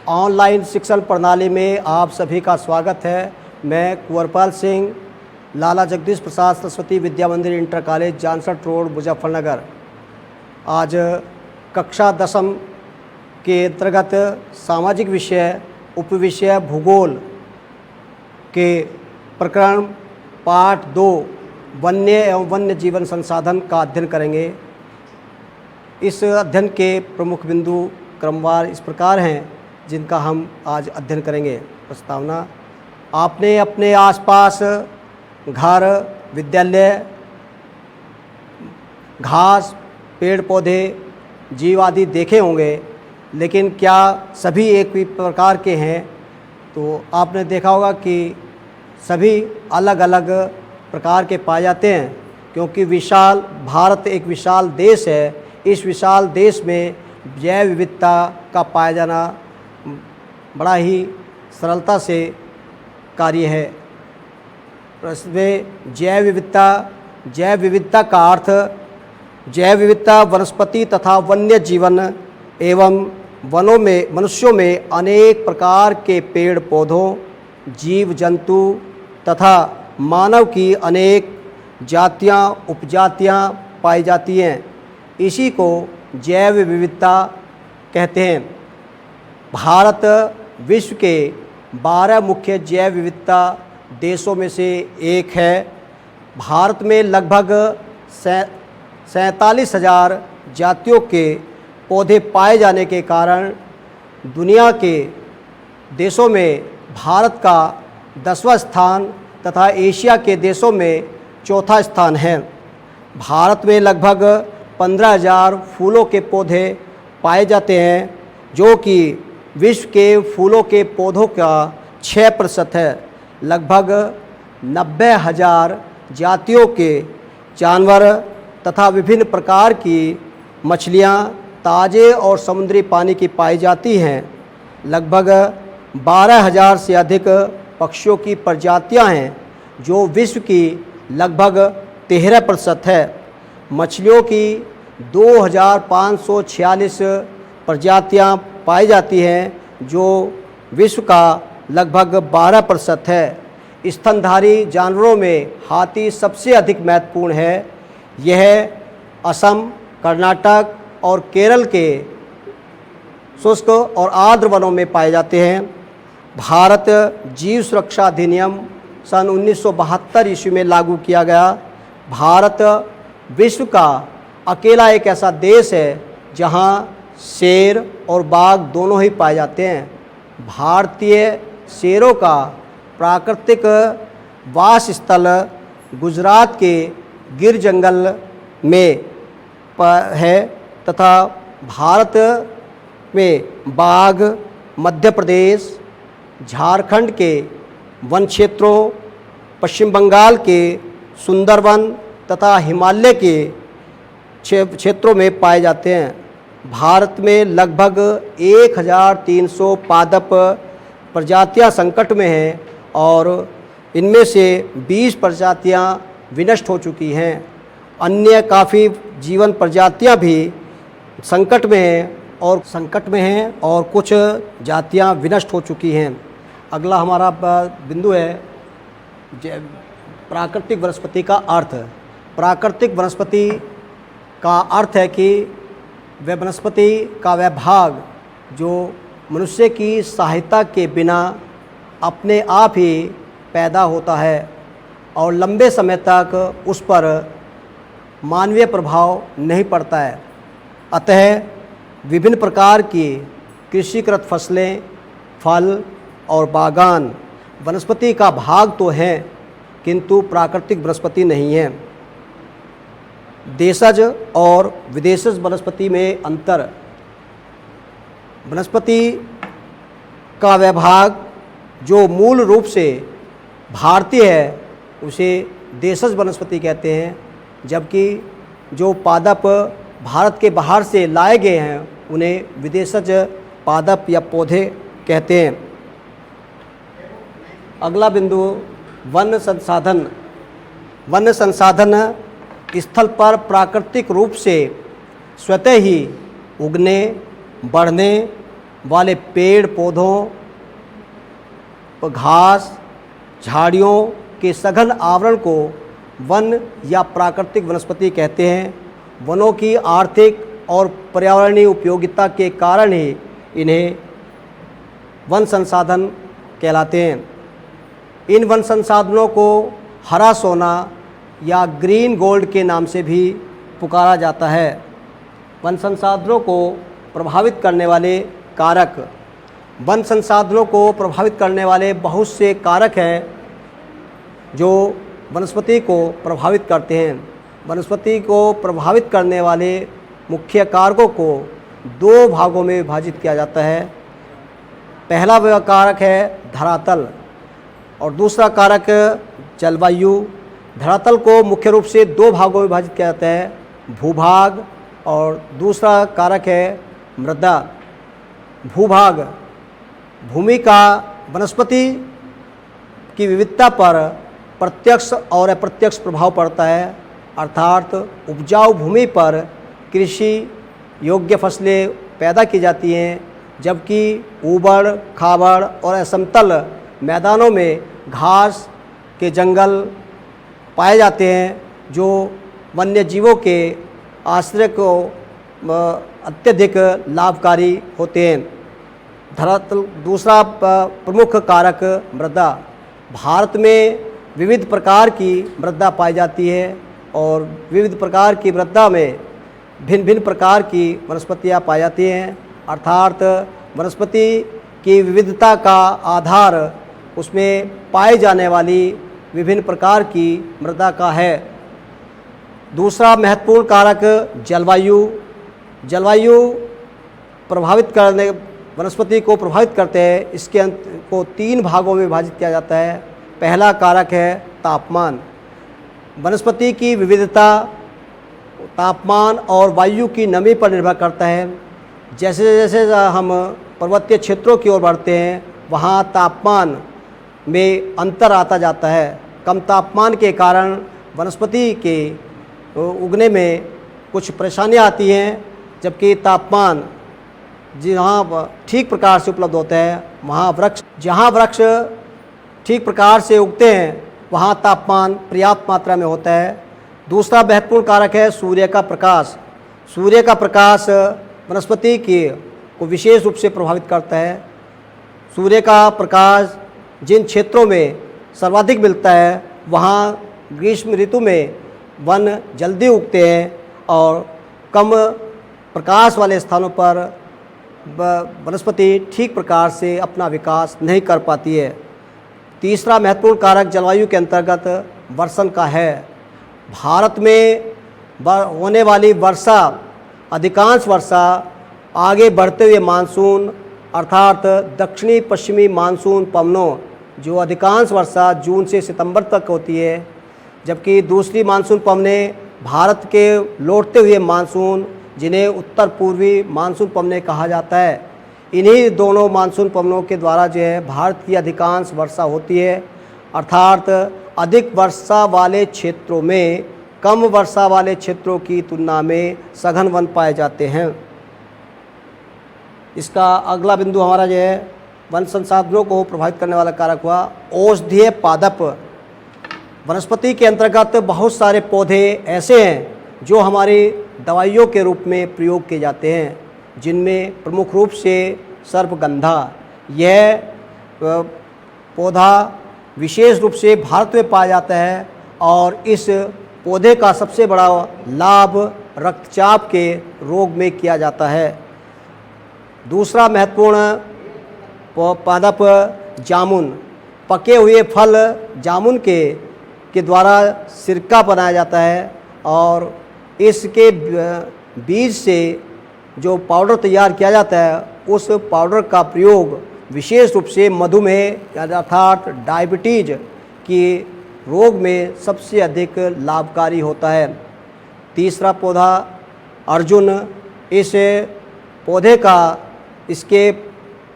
Online शिक्षण प्रणाली में आप सभी का स्वागत है। मैं कुंवरपाल सिंह, लाला जगदीश प्रसाद सरस्वती विद्या मंदिर inter college, Jansath road, Muzaffarnagar. आज कक्षा 10वीं के अंतर्गत सामाजिक विषय उपविषय भूगोल के प्रकरण पाठ 2 वन्य एवं वन्य जीवन संसाधन का अध्ययन करेंगे। इस अध्ययन के प्रमुख बिंदु क्रमवार इस प्रकार हैं जिनका हम आज अध्ययन करेंगे। प्रस्तावना: आपने अपने आसपास घर, विद्यालय, घास, पेड़ पौधे, जीव आदि देखे होंगे, लेकिन क्या सभी एक ही प्रकार के हैं? तो आपने देखा होगा कि सभी अलग अलग प्रकार के पाए जाते हैं, क्योंकि भारत एक विशाल देश है। इस विशाल देश में जैव विविधता का पाया जाना बड़ा ही सरलता से कार्य है। इसमें जैव विविधता का अर्थ जैव विविधता वनस्पति तथा वन्य जीवन एवं वनों में मनुष्यों में अनेक प्रकार के पेड़ पौधों, जीव जंतु तथा मानव की अनेक जातियां उपजातियां पाई जाती हैं। इसी को जैव विविधता कहते हैं। भारत विश्व के 12 मुख्य जैव विविधता देशों में से एक है। भारत में लगभग 47,000 जातियों के पौधे पाए जाने के कारण दुनिया के देशों में भारत का 10वां स्थान तथा एशिया के देशों में 4था स्थान है। भारत में लगभग 15,000 फूलों के पौधे पाए जाते हैं, जो कि विश्व के फूलों के पौधों का 6% है। लगभग 90,000 जातियों के जानवर तथा विभिन्न प्रकार की मछलियाँ ताज़े और समुद्री पानी की पाई जाती हैं। लगभग 12,000 से अधिक पक्षियों की प्रजातियां हैं, जो विश्व की लगभग 13% है। मछलियों की 2,546 प्रजातियां पाई जाती हैं, जो विश्व का लगभग 12% है। स्तनधारी जानवरों में हाथी सबसे अधिक महत्वपूर्ण है। यह असम, कर्नाटक और केरल के शुष्क और आर्द्र वनों में पाए जाते हैं। भारत जीव सुरक्षा अधिनियम सन 1972 ईस्वी में लागू किया गया। भारत विश्व का अकेला एक ऐसा देश है जहां शेर और बाघ दोनों ही पाए जाते हैं। भारतीय शेरों का प्राकृतिक वास स्थल गुजरात के गिर जंगल में है तथा भारत में बाघ मध्य प्रदेश, झारखंड के वन क्षेत्रों, पश्चिम बंगाल के सुंदरवन तथा हिमालय के क्षेत्रों में पाए जाते हैं। भारत में लगभग 1,300 पादप प्रजातियां संकट में हैं और इनमें से 20 प्रजातियां विनष्ट हो चुकी हैं। अन्य काफ़ी जीवन प्रजातियां भी संकट में हैं और कुछ जातियां विनष्ट हो चुकी हैं। अगला हमारा बिंदु है प्राकृतिक वनस्पति का अर्थ। प्राकृतिक वनस्पति का अर्थ है कि वह वनस्पति का वह भाग जो मनुष्य की सहायता के बिना अपने आप ही पैदा होता है और लंबे समय तक उस पर मानवीय प्रभाव नहीं पड़ता है। अतः विभिन्न प्रकार की कृषिकृत फसलें, फल और बागान वनस्पति का भाग तो हैं, किंतु प्राकृतिक वनस्पति नहीं है। देशज और विदेशज वनस्पति में अंतर: वनस्पति का वह भाग जो मूल रूप से भारतीय है उसे देशज वनस्पति कहते हैं, जबकि जो पादप भारत के बाहर से लाए गए हैं उन्हें विदेशज पादप या पौधे कहते हैं। अगला बिंदु वन संसाधन। वन संसाधन स्थल पर प्राकृतिक रूप से स्वतः ही उगने, बढ़ने वाले पेड़ पौधों, घास, झाड़ियों के सघन आवरण को वन या प्राकृतिक वनस्पति कहते हैं। वनों की आर्थिक और पर्यावरणीय उपयोगिता के कारण ही इन्हें वन संसाधन कहलाते हैं। इन वन संसाधनों को हरा सोना या ग्रीन गोल्ड के नाम से भी पुकारा जाता है। वन संसाधनों को प्रभावित करने वाले कारक, वन संसाधनों को प्रभावित करने वाले बहुत से कारक हैं जो वनस्पति को प्रभावित करते हैं। वनस्पति को प्रभावित करने वाले मुख्य कारकों को दो भागों में विभाजित किया जाता है। पहला वह कारक है धरातल और दूसरा कारक जलवायु। धरातल को मुख्य रूप से दो भागों में विभाजित किया जाता है, भूभाग और दूसरा कारक है मृदा। भूभाग भूमि का वनस्पति की विविधता पर प्रत्यक्ष और अप्रत्यक्ष प्रभाव पड़ता है, अर्थात उपजाऊ भूमि पर कृषि योग्य फसलें पैदा की जाती हैं, जबकि ऊबड़ खाबड़ और असमतल मैदानों में घास के जंगल पाए जाते हैं जो वन्य जीवों के आश्रय को अत्यधिक लाभकारी होते हैं। धरातल दूसरा प्रमुख कारक मृदा। भारत में विविध प्रकार की मृदा पाई जाती है और विविध प्रकार की मृदा में भिन्न भिन्न प्रकार की वनस्पतियाँ पाई जाती हैं, अर्थात वनस्पति की विविधता का आधार उसमें पाई जाने वाली विभिन्न प्रकार की मृदा का है। दूसरा महत्वपूर्ण कारक जलवायु। जलवायु प्रभावित करने वनस्पति को प्रभावित करते हैं। इसके अंत को तीन भागों में विभाजित किया जाता है। पहला कारक है तापमान। वनस्पति की विविधता तापमान और वायु की नमी पर निर्भर करता है। जैसे जैसे हम पर्वतीय क्षेत्रों की ओर बढ़ते हैं वहाँ तापमान में अंतर आता जाता है। कम तापमान के कारण वनस्पति के उगने में कुछ परेशानियाँ आती हैं, जबकि तापमान जहाँ ठीक प्रकार से उपलब्ध होता है वहाँ जहाँ वृक्ष ठीक प्रकार से उगते हैं वहाँ तापमान पर्याप्त मात्रा में होता है। दूसरा महत्वपूर्ण कारक है सूर्य का प्रकाश। सूर्य का प्रकाश वनस्पति को विशेष रूप से प्रभावित करता है। सूर्य का प्रकाश जिन क्षेत्रों में सर्वाधिक मिलता है वहाँ ग्रीष्म ऋतु में वन जल्दी उगते हैं और कम प्रकाश वाले स्थानों पर वनस्पति ठीक प्रकार से अपना विकास नहीं कर पाती है। तीसरा महत्वपूर्ण कारक जलवायु के अंतर्गत वर्षण का है। भारत में होने वाली वर्षा, अधिकांश वर्षा आगे बढ़ते हुए मानसून अर्थात दक्षिणी पश्चिमी मानसून पवनों, जो अधिकांश वर्षा जून से सितंबर तक होती है, जबकि दूसरी मानसून पवनें भारत के लौटते हुए मानसून, जिन्हें उत्तर पूर्वी मानसून पवनें कहा जाता है, इन्हीं दोनों मानसून पवनों के द्वारा जो है भारत की अधिकांश वर्षा होती है। अर्थात अधिक वर्षा वाले क्षेत्रों में कम वर्षा वाले क्षेत्रों की तुलना में सघन वन पाए जाते हैं। इसका अगला बिंदु हमारा जो है वन संसाधनों को प्रभावित करने वाला कारक हुआ औषधीय पादप। वनस्पति के अंतर्गत बहुत सारे पौधे ऐसे हैं जो हमारी दवाइयों के रूप में प्रयोग किए जाते हैं, जिनमें प्रमुख रूप से सर्पगंधा। यह पौधा विशेष रूप से भारत में पाया जाता है और इस पौधे का सबसे बड़ा लाभ रक्तचाप के रोग में किया जाता है। दूसरा महत्वपूर्ण पादप जामुन। पके हुए फल जामुन के द्वारा सिरका बनाया जाता है और इसके बीज से जो पाउडर तैयार किया जाता है उस पाउडर का प्रयोग विशेष रूप से मधुमेह अर्थात डायबिटीज की रोग में सबसे अधिक लाभकारी होता है। तीसरा पौधा अर्जुन। इस पौधे का इसके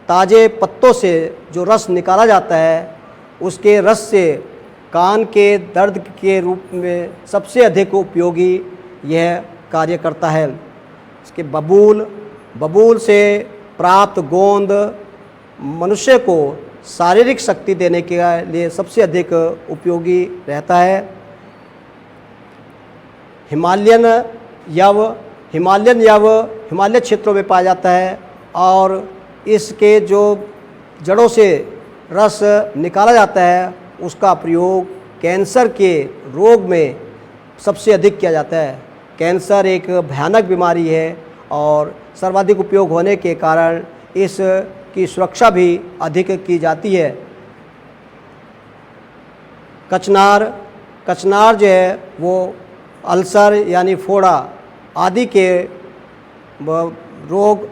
ताज़े पत्तों से जो रस निकाला जाता है उसके रस से कान के दर्द के रूप में सबसे अधिक उपयोगी यह कार्य करता है। इसके बबूल से प्राप्त गोंद मनुष्य को शारीरिक शक्ति देने के लिए सबसे अधिक उपयोगी रहता है। हिमालयन यव हिमालय क्षेत्रों में पाया जाता है और इसके जो जड़ों से रस निकाला जाता है उसका प्रयोग कैंसर के रोग में सबसे अधिक किया जाता है। कैंसर एक भयानक बीमारी है और सर्वाधिक उपयोग होने के कारण इसकी सुरक्षा भी अधिक की जाती है। कचनार जो है वो अल्सर यानी फोड़ा आदि के रोग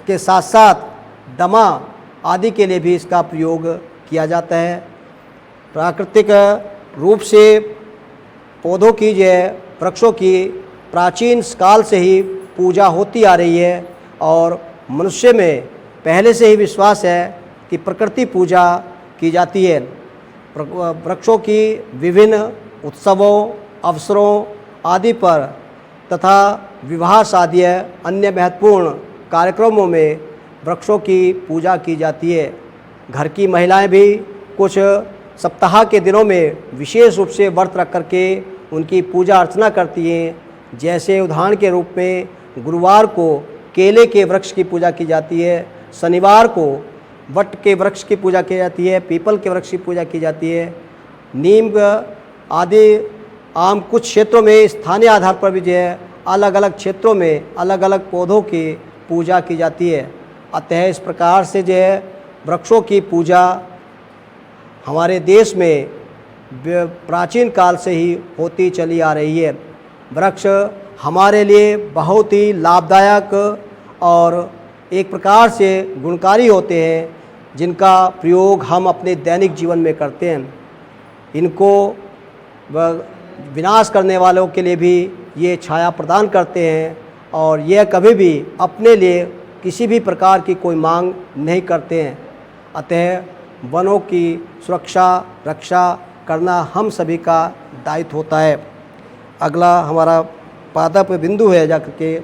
के साथ साथ दमा आदि के लिए भी इसका प्रयोग किया जाता है। प्राकृतिक रूप से पौधों की जो है वृक्षों की प्राचीन काल से ही पूजा होती आ रही है और मनुष्य में पहले से ही विश्वास है कि प्रकृति पूजा की जाती है। वृक्षों की विभिन्न उत्सवों अवसरों आदि पर तथा विवाह शादी अन्य महत्वपूर्ण कार्यक्रमों में वृक्षों की पूजा की जाती है। घर की महिलाएं भी कुछ सप्ताह के दिनों में विशेष रूप से व्रत रख करके उनकी पूजा अर्चना करती हैं। जैसे उदाहरण के रूप में गुरुवार को केले के वृक्ष की पूजा की जाती है, शनिवार को वट के वृक्ष की पूजा की जाती है, पीपल के वृक्ष की पूजा की जाती है, नीम आदि आम कुछ क्षेत्रों में स्थानीय आधार पर भी जो है अलग अलग क्षेत्रों में अलग अलग पौधों की पूजा की जाती है। अतः इस प्रकार से जो है वृक्षों की पूजा हमारे देश में प्राचीन काल से ही होती चली आ रही है। वृक्ष हमारे लिए बहुत ही लाभदायक और एक प्रकार से गुणकारी होते हैं जिनका प्रयोग हम अपने दैनिक जीवन में करते हैं। इनको विनाश करने वालों के लिए भी ये छाया प्रदान करते हैं और यह कभी भी अपने लिए किसी भी प्रकार की कोई मांग नहीं करते हैं। अतः वनों की सुरक्षा रक्षा करना हम सभी का दायित्व होता है। अगला हमारा पादप बिंदु है जाकर के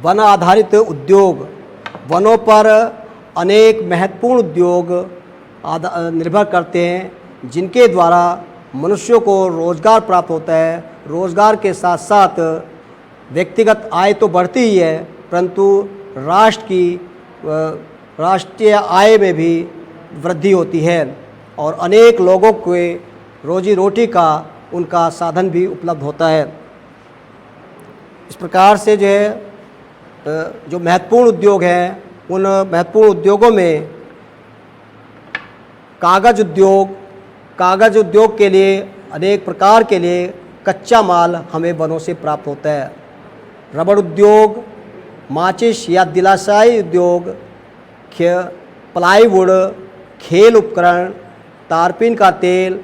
वन आधारित उद्योग। वनों पर अनेक महत्वपूर्ण उद्योग निर्भर करते हैं जिनके द्वारा मनुष्यों को रोज़गार प्राप्त होता है। रोज़गार के साथ साथ व्यक्तिगत आय तो बढ़ती ही है परंतु राष्ट्र की राष्ट्रीय आय में भी वृद्धि होती है और अनेक लोगों के रोजी रोटी का उनका साधन भी उपलब्ध होता है। इस प्रकार से जो है जो महत्वपूर्ण उद्योग हैं उन महत्वपूर्ण उद्योगों में कागज़ उद्योग के लिए अनेक प्रकार के लिए कच्चा माल हमें वनों से प्राप्त होता है। रबड़ उद्योग, माचिस या दिलासाई उद्योग, प्लाईवुड, खेल उपकरण, तारपीन का तेल,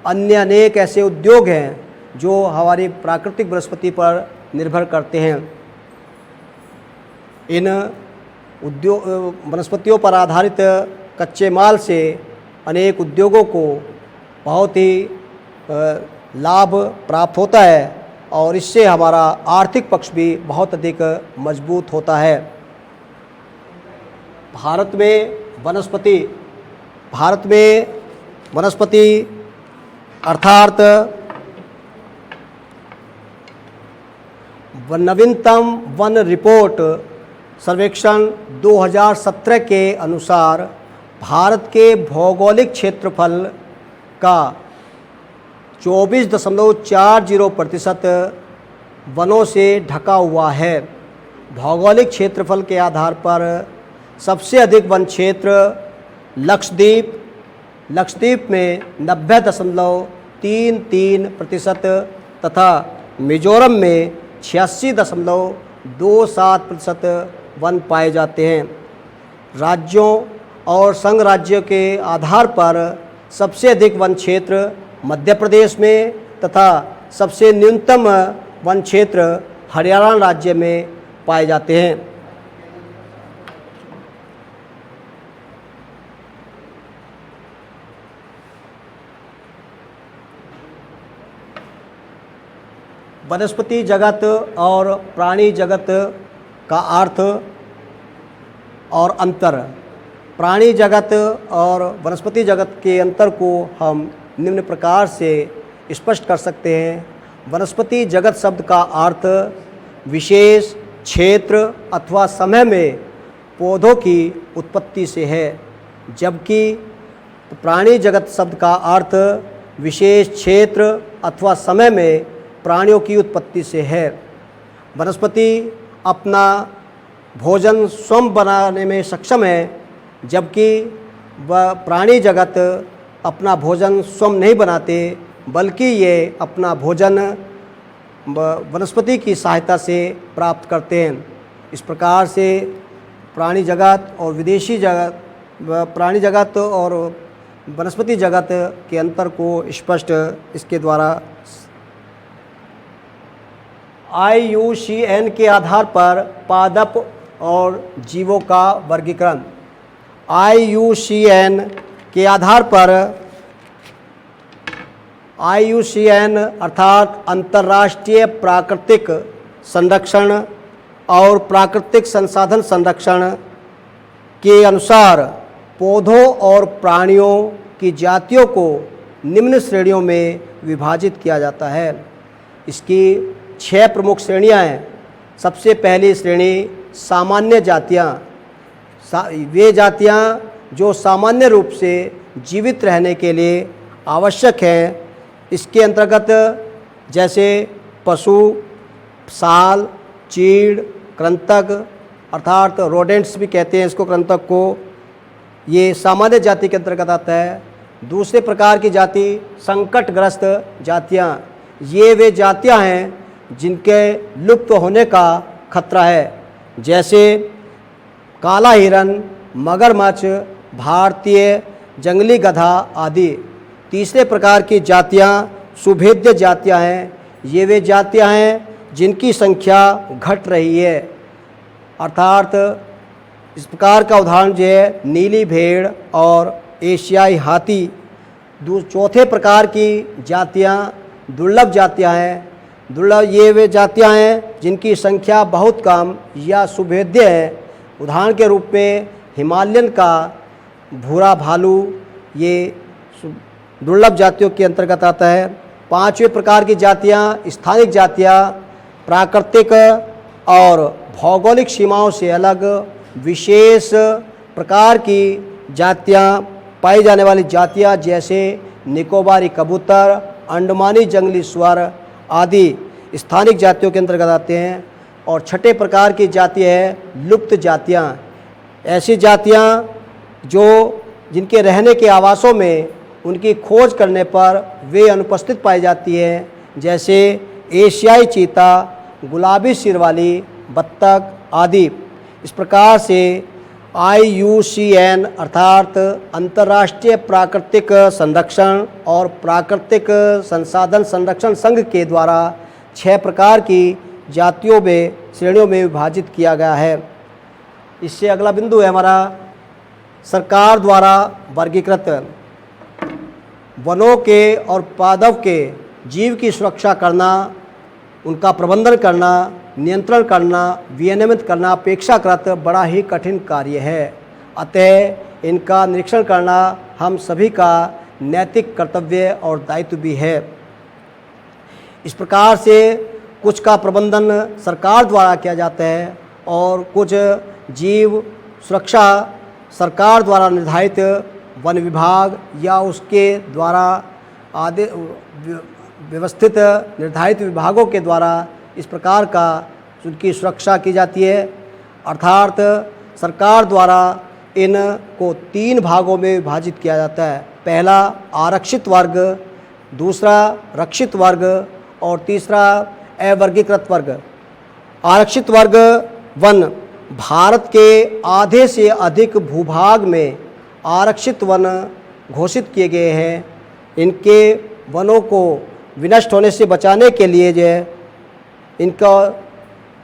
अन्य अनेक ऐसे उद्योग हैं जो हमारी प्राकृतिक वनस्पति पर निर्भर करते हैं। इन उद्योग वनस्पतियों पर आधारित कच्चे माल से अनेक उद्योगों को बहुत ही लाभ प्राप्त होता है और इससे हमारा आर्थिक पक्ष भी बहुत अधिक मजबूत होता है। भारत में वनस्पति अर्थात नवीनतम वन रिपोर्ट सर्वेक्षण 2017 के अनुसार भारत के भौगोलिक क्षेत्रफल का 24.40% वनों से ढका हुआ है। भौगोलिक क्षेत्रफल के आधार पर सबसे अधिक वन क्षेत्र लक्षद्वीप में 90.33% तथा मिजोरम में 86.27% वन पाए जाते हैं। राज्यों और संघ राज्यों के आधार पर सबसे अधिक वन क्षेत्र मध्य प्रदेश में तथा सबसे न्यूनतम वन क्षेत्र हरियाणा राज्य में पाए जाते हैं। वनस्पति जगत और प्राणी जगत का अर्थ और अंतर। प्राणी जगत और वनस्पति जगत के अंतर को हम निम्न प्रकार से स्पष्ट कर सकते हैं। वनस्पति जगत शब्द का अर्थ विशेष क्षेत्र अथवा समय में पौधों की उत्पत्ति से है, जबकि प्राणी जगत शब्द का अर्थ विशेष क्षेत्र अथवा समय में प्राणियों की उत्पत्ति से है। वनस्पति अपना भोजन स्वयं बनाने में सक्षम है, जबकि वह प्राणी जगत अपना भोजन स्वयं नहीं बनाते, बल्कि ये अपना भोजन वनस्पति की सहायता से प्राप्त करते हैं। इस प्रकार से प्राणी जगत और विदेशी जगत, प्राणी जगत और वनस्पति जगत के अंतर को स्पष्ट इसके द्वारा IUCN के आधार पर पादप और जीवों का वर्गीकरण। IUCN के आधार पर IUCN अर्थात अंतर्राष्ट्रीय प्राकृतिक संरक्षण और प्राकृतिक संसाधन संरक्षण के अनुसार पौधों और प्राणियों की जातियों को निम्न श्रेणियों में विभाजित किया जाता है। इसकी 6 प्रमुख श्रेणियां हैं। सबसे पहली श्रेणी सामान्य जातियां। वे जातियां जो सामान्य रूप से जीवित रहने के लिए आवश्यक हैं। इसके अंतर्गत जैसे पशु, साल, चीड़, कृंतक अर्थात रोडेंट्स भी कहते हैं इसको, कृंतक को, ये सामान्य जाति के अंतर्गत आता है। दूसरे प्रकार की जाति संकटग्रस्त जातियाँ। ये वे जातियाँ हैं जिनके लुप्त होने का खतरा है, जैसे काला हिरन, मगरमच्छ, भारतीय जंगली गधा आदि। तीसरे प्रकार की जातियाँ सुभेद्य जातियाँ हैं। ये वे जातियाँ हैं जिनकी संख्या घट रही है, अर्थात इस प्रकार का उदाहरण जो है नीली भेड़ और एशियाई हाथी। चौथे प्रकार की जातियाँ दुर्लभ जातियाँ हैं। दुर्लभ ये वे जातियाँ हैं जिनकी संख्या बहुत कम या सुभेद्य है। उदाहरण के रूप में हिमालयन का भूरा भालू ये दुर्लभ जातियों के अंतर्गत आता है। पांचवें प्रकार की जातियाँ स्थानिक जातियाँ, प्राकृतिक और भौगोलिक सीमाओं से अलग विशेष प्रकार की जातियाँ पाई जाने वाली जातियाँ, जैसे निकोबारी कबूतर, अंडमानी जंगली स्वर आदि स्थानिक जातियों के अंतर्गत आते हैं। और छठे प्रकार की जाति है लुप्त जातियाँ। ऐसी जातियाँ जो जिनके रहने के आवासों में उनकी खोज करने पर वे अनुपस्थित पाई जाती हैं, जैसे एशियाई चीता, गुलाबी सिर वाली बत्तख आदि। इस प्रकार से IUCN अर्थात अंतर्राष्ट्रीय प्राकृतिक संरक्षण और प्राकृतिक संसाधन संरक्षण संघ के द्वारा 6 प्रकार की जातियों में श्रेणियों में विभाजित किया गया है। इससे अगला बिंदु है हमारा सरकार द्वारा वर्गीकृत। वनों के और पादप के जीव की सुरक्षा करना, उनका प्रबंधन करना, नियंत्रण करना, विनियमित करना अपेक्षाकृत बड़ा ही कठिन कार्य है। अतः इनका निरीक्षण करना हम सभी का नैतिक कर्तव्य और दायित्व भी है। इस प्रकार से कुछ का प्रबंधन सरकार द्वारा किया जाता है और कुछ जीव सुरक्षा सरकार द्वारा निर्धारित वन विभाग या उसके द्वारा आदि व्यवस्थित निर्धारित विभागों के द्वारा इस प्रकार का उनकी सुरक्षा की जाती है। अर्थात सरकार द्वारा इनको 3 भागों में विभाजित किया जाता है। पहला आरक्षित वर्ग, दूसरा रक्षित वर्ग और तीसरा अवर्गीकृत वर्ग। आरक्षित वर्ग वन भारत के आधे से अधिक भूभाग में आरक्षित वन घोषित किए गए हैं। इनके वनों को विनष्ट होने से बचाने के लिए जो है इनका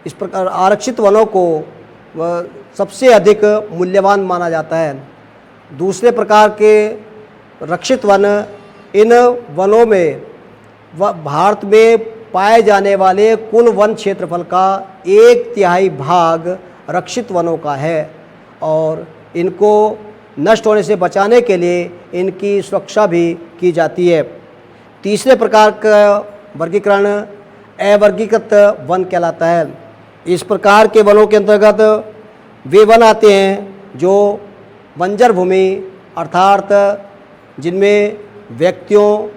इस प्रकार आरक्षित वनों को सबसे अधिक मूल्यवान माना जाता है। दूसरे प्रकार के रक्षित वन, इन वनों में भारत में पाए जाने वाले कुल वन क्षेत्रफल का 1/3 भाग रक्षित वनों का है। और इनको नष्ट होने से बचाने के लिए इनकी सुरक्षा भी की जाती है। तीसरे प्रकार का वर्गीकरण अवर्गीकृत वन कहलाता है। इस प्रकार के वनों के अंतर्गत वे वन आते हैं जो बंजर भूमि अर्थात जिनमें व्यक्तियों,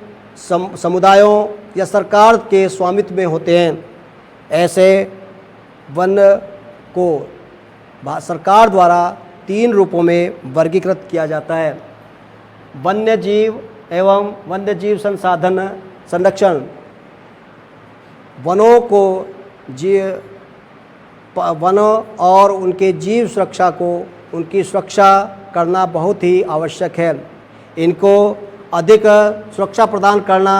समुदायों या सरकार के स्वामित्व में होते हैं। ऐसे वन को सरकार द्वारा 3 रूपों में वर्गीकृत किया जाता है। वन्य जीव एवं वन्य जीव संसाधन संरक्षण। वनों को वनों और उनके जीव सुरक्षा को उनकी सुरक्षा करना बहुत ही आवश्यक है। इनको अधिक सुरक्षा प्रदान करना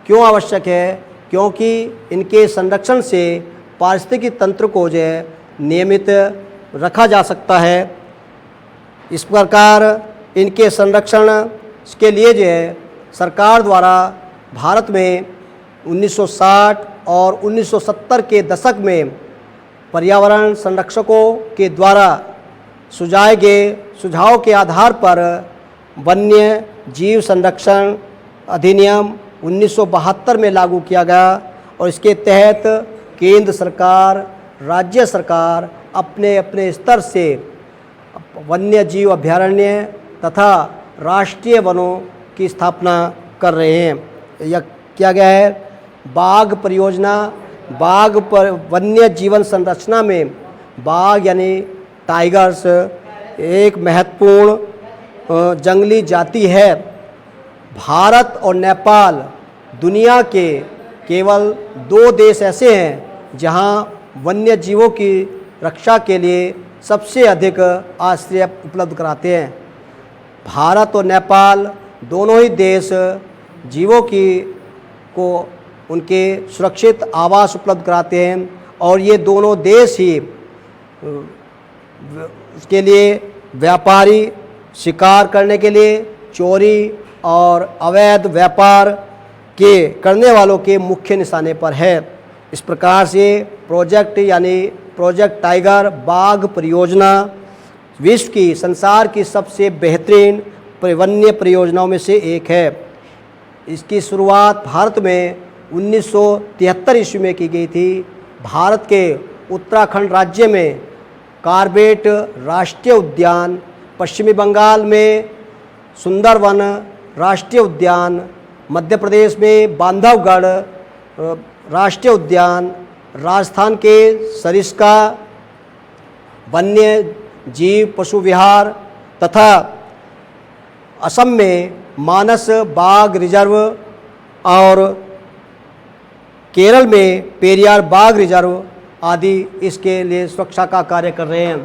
क्यों आवश्यक है? क्योंकि इनके संरक्षण से पारिस्थितिकी तंत्र को जो है नियमित रखा जा सकता है। इस प्रकार इनके संरक्षण के लिए जो है सरकार द्वारा भारत में 1960 और 1970 के दशक में पर्यावरण संरक्षकों के द्वारा सुझाए गए सुझाव के आधार पर वन्य जीव संरक्षण अधिनियम 1972 में लागू किया गया और इसके तहत केंद्र सरकार, राज्य सरकार अपने अपने स्तर से वन्य जीव अभयारण्य तथा राष्ट्रीय वनों की स्थापना कर रहे हैं। यह किया गया है बाघ परियोजना। बाघ पर वन्य जीवन संरचना में बाघ यानी टाइगर्स एक महत्वपूर्ण जंगली जाति है। भारत और नेपाल दुनिया के केवल 2 देश ऐसे हैं जहां वन्य जीवों की रक्षा के लिए सबसे अधिक आश्रय उपलब्ध कराते हैं। भारत और नेपाल दोनों ही देश जीवों को उनके सुरक्षित आवास उपलब्ध कराते हैं और ये दोनों देश ही उसके लिए व्यापारी शिकार करने के लिए, चोरी और अवैध व्यापार के करने वालों के मुख्य निशाने पर है। इस प्रकार से प्रोजेक्ट यानी प्रोजेक्ट टाइगर बाघ परियोजना विश्व की, संसार की सबसे बेहतरीन वन्य परियोजनाओं में से एक है। इसकी शुरुआत भारत में 1973 ईस्वी में की गई थी। भारत के उत्तराखंड राज्य में कार्बेट राष्ट्रीय उद्यान, पश्चिमी बंगाल में सुंदरवन राष्ट्रीय उद्यान, मध्य प्रदेश में बांधवगढ़ राष्ट्रीय उद्यान, राजस्थान के सरिस्का वन्य जीव पशु विहार तथा असम में मानस बाघ रिजर्व और केरल में पेरियार बाघ रिजर्व आदि इसके लिए सुरक्षा का कार्य कर रहे हैं।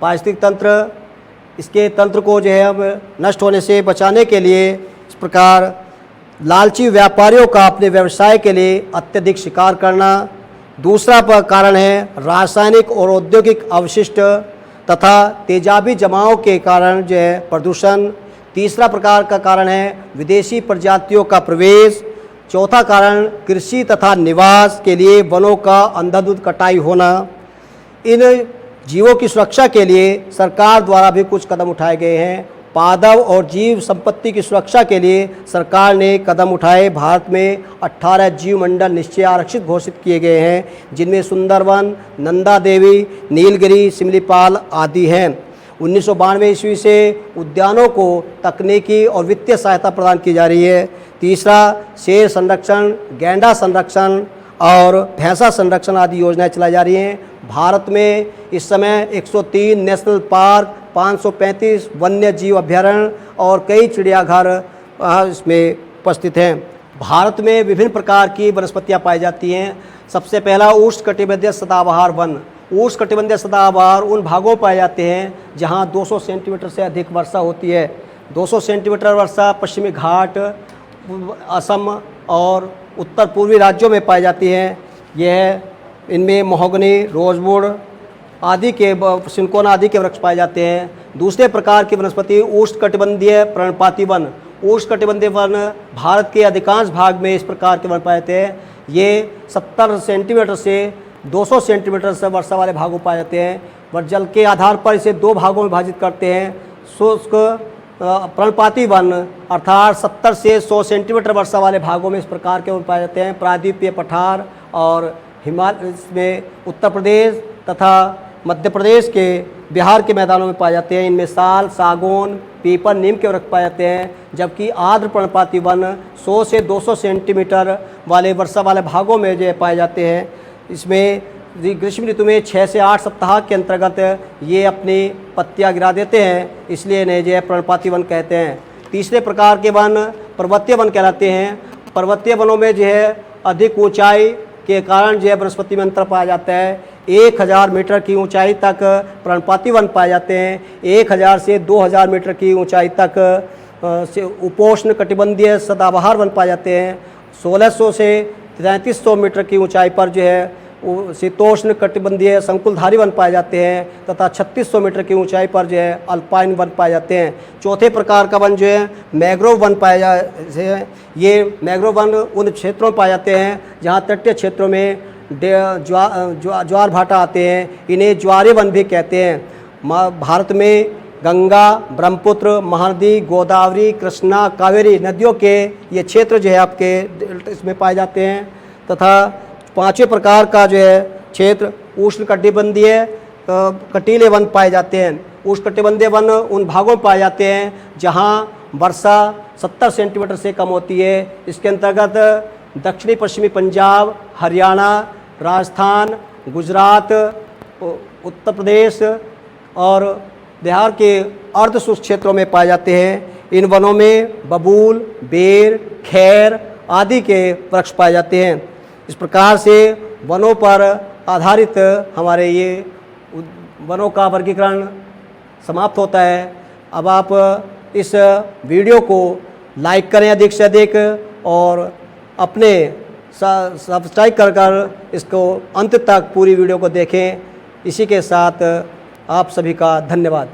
पारिस्थितिक तंत्र, इसके तंत्र को जो है अब नष्ट होने से बचाने के लिए इस प्रकार लालची व्यापारियों का अपने व्यवसाय के लिए अत्यधिक शिकार करना। दूसरा कारण है रासायनिक और औद्योगिक अवशिष्ट तथा तेजाबी जमाव के कारण जो है प्रदूषण। तीसरा प्रकार का कारण है विदेशी प्रजातियों का प्रवेश। चौथा कारण कृषि तथा निवास के लिए वनों का अंधाधुंध कटाई होना। इन जीवों की सुरक्षा के लिए सरकार द्वारा भी कुछ कदम उठाए गए हैं। पादप और जीव संपत्ति की सुरक्षा के लिए सरकार ने कदम उठाए। भारत में 18 जीव मंडल निश्चय आरक्षित घोषित किए गए हैं, जिनमें सुंदरवन, नंदा देवी, नीलगिरी, सिमलीपाल आदि हैं। 1992 ईस्वी से उद्यानों को तकनीकी और वित्तीय सहायता प्रदान की जा रही है। तीसरा शेर संरक्षण, गैंडा संरक्षण और भैंसा संरक्षण आदि योजनाएं चलाई जा रही हैं। भारत में इस समय 103 नेशनल पार्क, 535 वन्य जीव अभयारण्य और कई चिड़ियाघर इसमें उपस्थित हैं। भारत में विभिन्न प्रकार की वनस्पतियां पाई जाती हैं। सबसे पहला उष्णकटिबंधीय सदाबहार वन। उष्णकटिबंधीय सदाबहार उन भागों पाए जाते हैं जहां 200 सेंटीमीटर से अधिक वर्षा होती है। 200 सेंटीमीटर वर्षा पश्चिमी घाट, असम और उत्तर पूर्वी राज्यों में पाई जाती है। यह इनमें महोगनी, रोजवुड आदि के सिनकोना आदि के वृक्ष पाए जाते हैं। दूसरे प्रकार की वनस्पति उष्णकटिबंधीय पर्णपाती वन। उष्णकटिबंधीय वन भारत के अधिकांश भाग में इस प्रकार के वन पाए जाते हैं। ये 70 सेंटीमीटर से 200 सेंटीमीटर से वर्षा वाले भागों पाए जाते हैं। व जल के आधार पर इसे दो भागों में विभाजित करते हैं। शुष्क पर्णपाती वन अर्थात 70 से 100 सेंटीमीटर वर्षा वाले भागों में इस प्रकार के वन पाए जाते हैं। प्रायद्वीपीय पठार और हिमालय में उत्तर प्रदेश तथा मध्य प्रदेश के बिहार के मैदानों में पाए जाते हैं। इनमें साल, सागौन, पीपल, नीम के वृक्ष पाए जाते हैं। जबकि आर्द्र पर्णपाती वन 100 से 200 सेंटीमीटर वाले वर्षा वाले भागों में जो पाए जाते हैं। इसमें ग्रीष्म ऋतु में 6 से 8 सप्ताह के अंतर्गत ये अपनी पत्तियां गिरा देते हैं, इसलिए इन्हें जो है पर्णपाती वन कहते हैं। तीसरे प्रकार के वन पर्वतीय वन कहलाते हैं। पर्वतीय वनों में जो है अधिक ऊंचाई के कारण जो है वनस्पति में अंतर पाया जाता है। 1000 मीटर की ऊंचाई तक पर्णपाती वन पाए जाते हैं। 1000 से 2000 मीटर की ऊंचाई तक से उपोष्ण कटिबंधीय सदाबहार वन पाए जाते हैं। 1600 से 3300 मीटर की ऊंचाई पर जो है शीतोष्ण कटिबंधीय संकुलधारी वन पाए जाते हैं तथा 3600 मीटर की ऊंचाई पर जो है अल्पाइन वन पाए जाते हैं। चौथे प्रकार का वन जो है मैंग्रोव वन पाए जाते हैं। ये मैंग्रोव वन उन क्षेत्रों में पाए जाते हैं जहाँ तटीय क्षेत्रों में ज्वार भाटा आते हैं। इन्हें ज्वारे वन भी कहते हैं। भारत में गंगा, ब्रह्मपुत्र, महानदी, गोदावरी, कृष्णा, कावेरी नदियों के ये क्षेत्र जो है आपके इसमें पाए जाते हैं। तथा पांचवें प्रकार का जो है क्षेत्र उष्ण कटिबंधीय कटीले वन पाए जाते हैं। उष्ण कटिबंधीय वन उन भागों में पाए जाते हैं जहां वर्षा 70 सेंटीमीटर से कम होती है। इसके अंतर्गत दक्षिणी पश्चिमी पंजाब, हरियाणा, राजस्थान, गुजरात, उत्तर प्रदेश और बिहार के अर्ध शुष्क क्षेत्रों में पाए जाते हैं। इन वनों में बबूल, बेर, खैर आदि के वृक्ष पाए जाते हैं। इस प्रकार से वनों पर आधारित हमारे ये वनों का वर्गीकरण समाप्त होता है। अब आप इस वीडियो को लाइक करें अधिक से अधिक और अपने सब्सक्राइब कर इसको अंत तक पूरी वीडियो को देखें। इसी के साथ आप सभी का धन्यवाद।